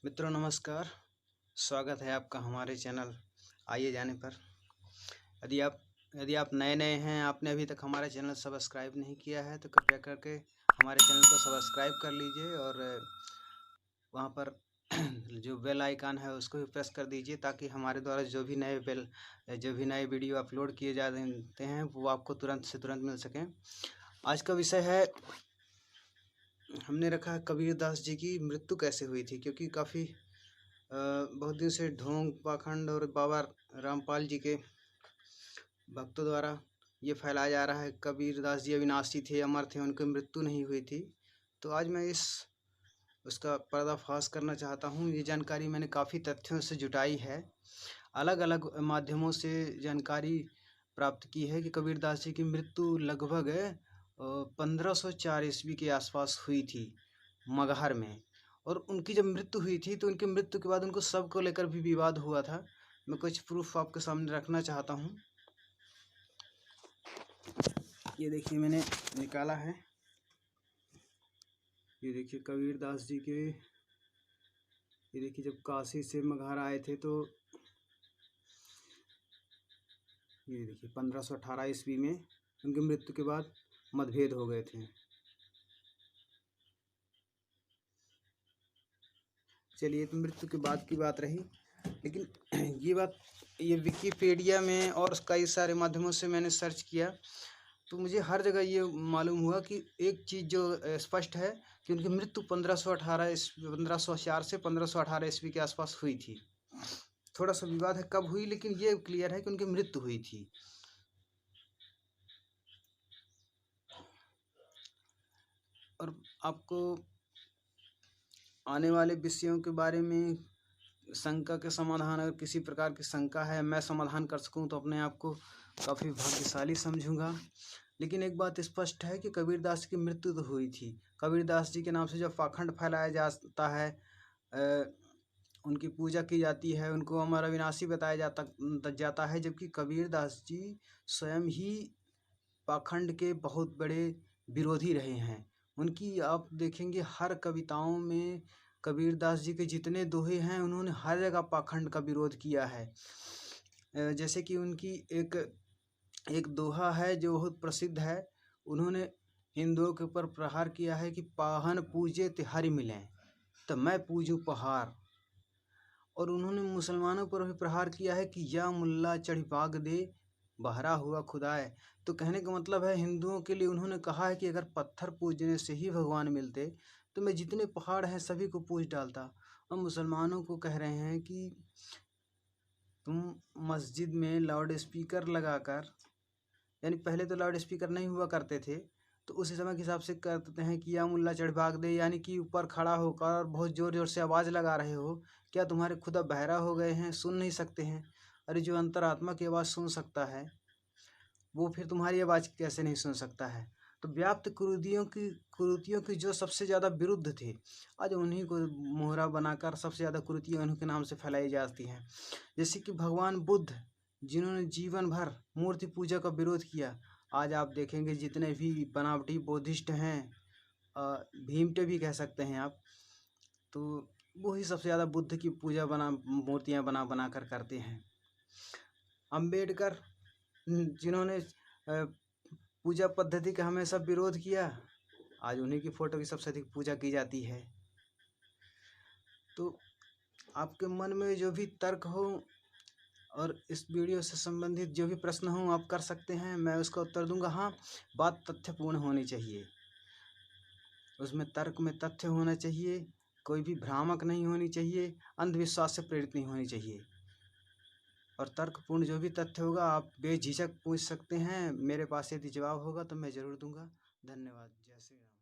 मित्रों नमस्कार। स्वागत है आपका हमारे चैनल आइए जाने पर। यदि आप नए हैं, आपने अभी तक हमारा चैनल सब्सक्राइब नहीं किया है तो कृपया करके हमारे चैनल को सब्सक्राइब कर लीजिए और वहां पर जो बेल आइकन है उसको भी प्रेस कर दीजिए ताकि हमारे द्वारा जो भी नए वीडियो अपलोड किए जाते हैं वो आपको तुरंत से तुरंत मिल सकें। आज का विषय है, हमने रखा है कबीर दास जी की मृत्यु कैसे हुई थी, क्योंकि काफ़ी बहुत दिन से ढोंग पाखंड और बाबा रामपाल जी के भक्तों द्वारा ये फैलाया जा रहा है कबीर दास जी अविनाशी थे, अमर थे, उनकी मृत्यु नहीं हुई थी। तो आज मैं उसका पर्दाफाश करना चाहता हूँ। ये जानकारी मैंने काफ़ी तथ्यों से जुटाई है, अलग अलग माध्यमों से जानकारी प्राप्त की है कि कबीर दास जी की मृत्यु लगभग 1504 ईस्वी के आसपास हुई थी मगहर में। और उनकी जब मृत्यु हुई थी तो उनकी मृत्यु के बाद उनको सब को लेकर भी विवाद हुआ था। मैं कुछ प्रूफ आपके सामने रखना चाहता हूँ। ये देखिए मैंने निकाला है, ये देखिए कबीर दास जी के, ये देखिए जब काशी से मगहर आए थे तो ये देखिए 1518 ईस्वी में उनकी मृत्यु के बाद मतभेद हो गए थे। चलिए, तो मृत्यु के बाद की बात रही, लेकिन ये विकिपीडिया में और कई सारे माध्यमों से मैंने सर्च किया तो मुझे हर जगह ये मालूम हुआ कि एक चीज़ जो स्पष्ट है कि उनकी मृत्यु 1504 से 1518 ईस्वी के आसपास हुई थी। थोड़ा सा विवाद है कब हुई, लेकिन ये क्लियर है कि उनकी मृत्यु हुई थी। और आपको आने वाले विषयों के बारे में शंका के समाधान, अगर किसी प्रकार की शंका है मैं समाधान कर सकूं तो अपने आप को काफ़ी भाग्यशाली समझूंगा। लेकिन एक बात स्पष्ट है कि कबीर दास की मृत्यु तो हुई थी। कबीर दास जी के नाम से जब पाखंड फैलाया जाता है, उनकी पूजा की जाती है, उनको अमर अविनाशी बताया जाता है, जबकि कबीर दास जी स्वयं ही पाखंड के बहुत बड़े विरोधी रहे हैं। उनकी आप देखेंगे हर कविताओं में कबीर दास जी के जितने दोहे हैं उन्होंने हर जगह पाखंड का विरोध किया है। जैसे कि उनकी एक दोहा है जो बहुत प्रसिद्ध है। उन्होंने हिंदुओं के ऊपर प्रहार किया है कि पाहन पूजे तिहारी मिलें तो मैं पूजूं पहाड़। और उन्होंने मुसलमानों पर भी प्रहार किया है कि या मुल्ला चढ़ भाग दे बहरा हुआ खुदाए। तो कहने का मतलब है, हिंदुओं के लिए उन्होंने कहा है कि अगर पत्थर पूजने से ही भगवान मिलते तो मैं जितने पहाड़ हैं सभी को पूज डालता। और मुसलमानों को कह रहे हैं कि तुम मस्जिद में लाउड स्पीकर लगाकर, यानी पहले तो लाउड स्पीकर नहीं हुआ करते थे, तो उस समय के हिसाब से करते हैं कि या मुल्ला चढ़ भाग दे, यानी कि ऊपर खड़ा होकर बहुत ज़ोर ज़ोर से आवाज़ लगा रहे हो। क्या तुम्हारे खुदा बहरा हो गए हैं, सुन नहीं सकते हैं? अरे जो अंतरात्मा की आवाज़ सुन सकता है वो फिर तुम्हारी आवाज़ कैसे नहीं सुन सकता है? तो व्याप्त कुरीतियों की जो सबसे ज़्यादा विरुद्ध थे, आज उन्हीं को मोहरा बनाकर सबसे ज़्यादा कुरीतियाँ उन्हीं के नाम से फैलाई जाती हैं। जैसे कि भगवान बुद्ध, जिन्होंने जीवन भर मूर्ति पूजा का विरोध किया, आज आप देखेंगे जितने भी बनावटी बुद्धिस्ट हैं, भीमटे भी कह सकते हैं आप, तो वही सबसे ज़्यादा बुद्ध की पूजा मूर्तियाँ बना बना कर करते हैं। अम्बेडकर, जिन्होंने पूजा पद्धति का हमेशा विरोध किया, आज उन्हीं की फ़ोटो की सबसे अधिक पूजा की जाती है। तो आपके मन में जो भी तर्क हो और इस वीडियो से संबंधित जो भी प्रश्न हो आप कर सकते हैं, मैं उसका उत्तर दूंगा। हाँ, बात तथ्यपूर्ण होनी चाहिए, उसमें तर्क में तथ्य होना चाहिए, कोई भी भ्रामक नहीं होनी चाहिए, अंधविश्वास से प्रेरित नहीं होनी चाहिए। और तर्कपूर्ण जो भी तथ्य होगा आप बेझिझक पूछ सकते हैं, मेरे पास यदि जवाब होगा तो मैं ज़रूर दूंगा। धन्यवाद। जय श्री राम।